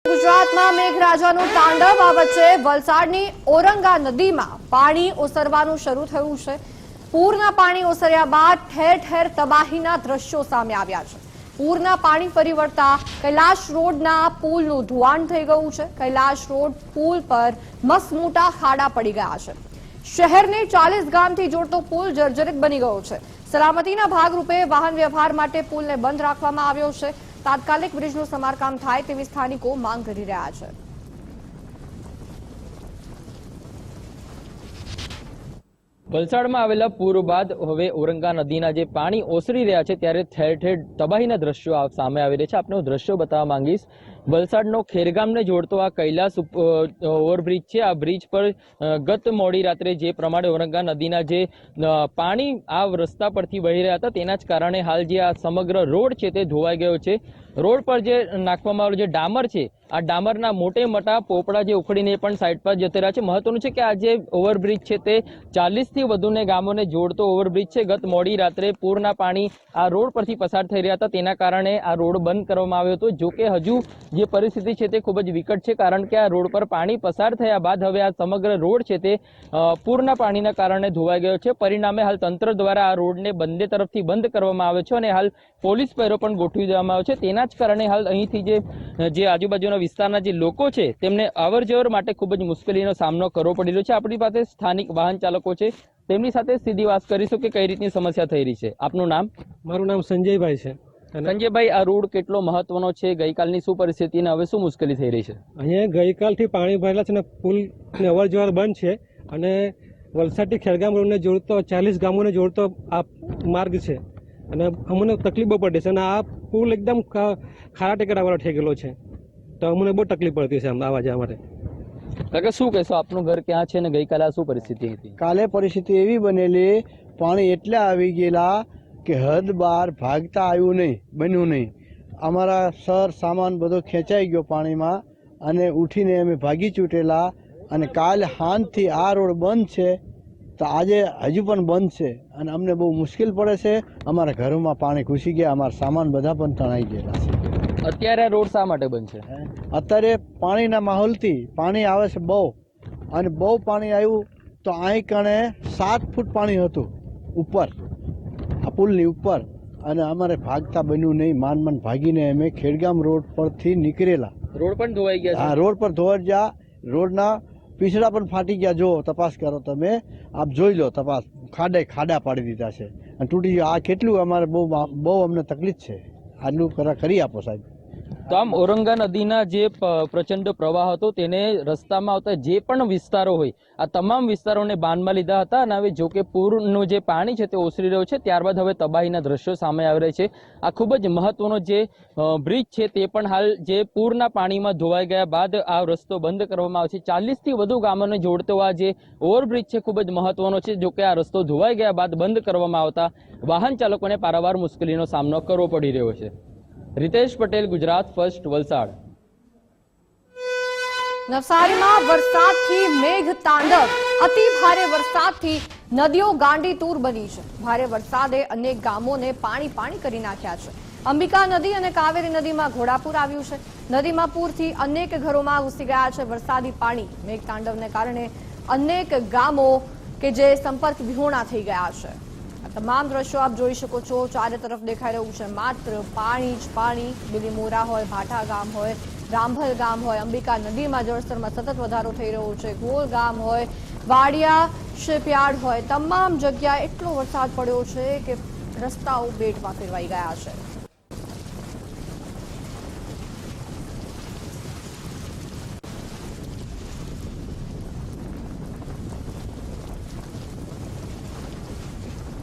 ગુજરાતમાં મેઘરાજાનું તાંડવ આ વચ્ચે વલસાડની ઓરંગા નદીમાં પાણી ઓસરવાનું શરૂ થયું છે। પૂરના પાણી ઓસર્યા બાદ ઠેર ઠેર તબાહીના દ્રશ્યો સામે આવ્યા છે। પૂરના પાણી ફરી વળતા કૈલાશ રોડના પુલનું ધોવાણ થઈ ગયું છે। કૈલાશ રોડ પુલ પર મસમોટા ખાડા પડી ગયા છે। શહેરને 40 ગામથી જોડતો પુલ જર્જરિત બની ગયો છે। સલામતીના ભાગરૂપે વાહન વ્યવહાર માટે પુલને બંધ રાખવામાં આવ્યો છે। તાત્કાલિક બ્રિજનું સમારકામ થાય તેવી સ્થાનિકો માંગ કરી રહ્યા છે। વલસાડમાં આવેલા પૂર બાદ હવે ઓરંગા નદીના જે પાણી ઓસરી રહ્યા છે ત્યારે ઠેર ઠેર તબાહીના દ્રશ્યો સામે આવી રહ્યા છે। આપને હું દ્રશ્યો બતાવવા માંગીશ। વલસાડનો ખેરગામને જોડતો આ કૈલાશ ઓવરબ્રિજ છે। આ બ્રિજ પર ગત મોડી રાત્રે જે પ્રમાણે ઓરંગા નદીના જે પાણી આ રસ્તા પરથી વહી રહ્યા હતા તેના જ કારણે હાલ જે આ સમગ્ર રોડ છે તે ધોવાઈ ગયો છે। રોડ પર જે નાખવામાં આવેલું જે ડામર છે આ ડામરના મોટે મોટા પોપડા જે ઉખડીને પણ સાઈડ પર જતા રહ્યા છે। મહત્વનું છે કે આ જે ઓવરબ્રિજ છે તે 40 થી વધુને ગામોને જોડતો ઓવરબ્રિજ છે। ગત મોડી રાત્રે પૂરના પાણી આ રોડ પરથી પસાર થઈ રહ્યા હતા તેના કારણે આ રોડ બંધ કરવામાં આવ્યો હતો। જો કે હજુ જે પરિસ્થિતિ છે તે ખૂબ જ વિકટ છે કારણ કે આ રોડ પર પાણી પસાર થયા બાદ હવે આ સમગ્ર રોડ છે તે પૂરના પાણીના કારણે ધોવાઈ ગયો છે। પરિણામે હાલ તંત્ર દ્વારા આ રોડને બંને તરફથી બંધ કરવામાં આવ્યો છે અને હાલ પોલીસ પહેરો પણ ગોઠવી દેવામાં આવ્યો છે। તેના જ કારણે હાલ અહીંથી જે આજુબાજુના વિસ્તારના જે લોકો છે તેમને અવર જવર માટે ખૂબ જ મુશ્કેલીનો સામનો કરવો પડી રહ્યો છે। આપણી પાસે સ્થાનિક વાહન ચાલકો છે, તેમની સાથે સીધી વાત કરીશું કે કઈ રીતની સમસ્યા થઈ રહી છે। આપનું નામ? મારું નામ સંજયભાઈ છે। સંજયભાઈ, આ રોડ કેટલો મહત્વનો છે? ગઈકાલની શું પરિસ્થિતિ અને હવે શું મુશ્કેલી થઈ રહી છે? અહીંયા ગઈકાલથી પાણી ભરેલા છે ને પુલની અવર જવર બંધ છે અને વલસાડથી ખેરગામ રોડને જોડતો 40 ગામોને જોડતો આ માર્ગ છે અને અમને તકલીફ બહુ પડે છે અને આ પુલ એકદમ ખારા ટેકરાવાળો થઈ ગયેલો છે તો અમને બહુ તકલીફ પડતી છે આવા જવા માટે। કાકા, શું કહેશો? આપનું ઘર ક્યાં છે અને ગઈકાલે શું પરિસ્થિતિ હતી? કાલે પરિસ્થિતિ એવી બનેલી, પાણી એટલા આવી ગયેલા કે હદ બહાર ભાગતા આવ્યું નહીં, બન્યું નહીં। અમારા સર સામાન બધો ખેંચાઈ ગયો પાણીમાં અને ઉઠીને અમે ભાગી છૂટેલા અને કાલે સાંજથી આ રોડ બંધ છે તો આજે હજુ પણ બંધ છે અને અમને બહુ મુશ્કેલ પડે છે। અમારા ઘરોમાં પાણી ઘૂસી ગયા, અમારા સામાન બધા પણ તણાઈ ગયેલા છે। અત્યારે આ રોડ શા માટે બંધ છે? અત્યારે પાણીના માહોલથી પાણી આવે છે બહુ અને બહુ પાણી આવ્યું તો અહીં કણે 7 ફૂટ પાણી હતું ઉપર આ પુલની ઉપર અને અમારે ભાગતા બન્યું નહીં। માંડ ભાગીને અમે ખેડગામ રોડ પરથી નીકળેલા। રોડ પણ ધોવાઈ ગયા? હા, રોડ પર ધોવાઈ ગયા, રોડના પીછડા પણ ફાટી ગયા। જો તપાસ કરો તમે, આપ જોઈ લો તપાસ, ખાડા પાડી દીધા છે અને તૂટી ગયો। આ કેટલું અમારે બહુ અમને તકલીફ છે, આટલું કરી આપો સાહેબ। તો આમ ઓરંગા નદીના જે પ્રચંડ પ્રવાહ હતો તેને રસ્તામાં આવતા જે પણ વિસ્તારો હોય આ તમામ વિસ્તારોને બાંધમાં લીધા હતા અને હવે જો કે પૂરનું જે પાણી છે તે ઓસરી રહ્યો છે ત્યારબાદ હવે તબાહીના દ્રશ્યો સામે આવી રહ્યા છે। આ ખૂબ જ મહત્વનો જે બ્રિજ છે તે પણ હાલ જે પૂરના પાણીમાં ધોવાઈ ગયા બાદ આ રસ્તો બંધ કરવામાં આવે છે। 40 થી વધુ ગામોને જોડતો આ જે ઓવરબ્રિજ છે ખૂબ જ મહત્વનો છે। જો કે આ રસ્તો ધોવાઈ ગયા બાદ બંધ કરવામાં આવતા વાહન ચાલકોને પારાવાર મુશ્કેલીનો સામનો કરવો પડી રહ્યો છે। रितेश पटेल, गुजरात फर्स्ट, वलसाड। નવસારીમાં વરસાદથી મેઘ તાંડવ, અતિ ભારે વરસાદથી નદીઓ ગાંડીતૂર બની છે। ભારે વરસાદે અનેક ગામોને પાણી કરી નાખ્યા છે। અંબિકા નદી અને કાવેરી નદીમાં ઘોડાપૂર આવ્યું છે। નદીમાં પૂરથી અનેક ઘરોમાં ઘૂસી ગયા છે વરસાદી પાણી। મેઘ તાંડવને કારણે અનેક ગામો કે જે સંપર્ક વિહોણા થઈ ગયા છે। તમામ દ્રશ્યો આપ જોઈ શકો છો, ચારે તરફ દેખાઈ રહ્યું છે માત્ર પાણી જ પાણી। બિલીમોરા હોય, ભાટા ગામ હોય, રામભલ ગામ હોય, અંબિકા નદીમાં જળસ્તરમાં સતત વધારો થઈ રહ્યો છે। ગોળ ગામ હોય, વાડિયા શિપયાર્ડ હોય, તમામ જગ્યાએ એટલો વરસાદ પડ્યો છે કે રસ્તાઓ બેટમાં ફેરવાઈ ગયા છે।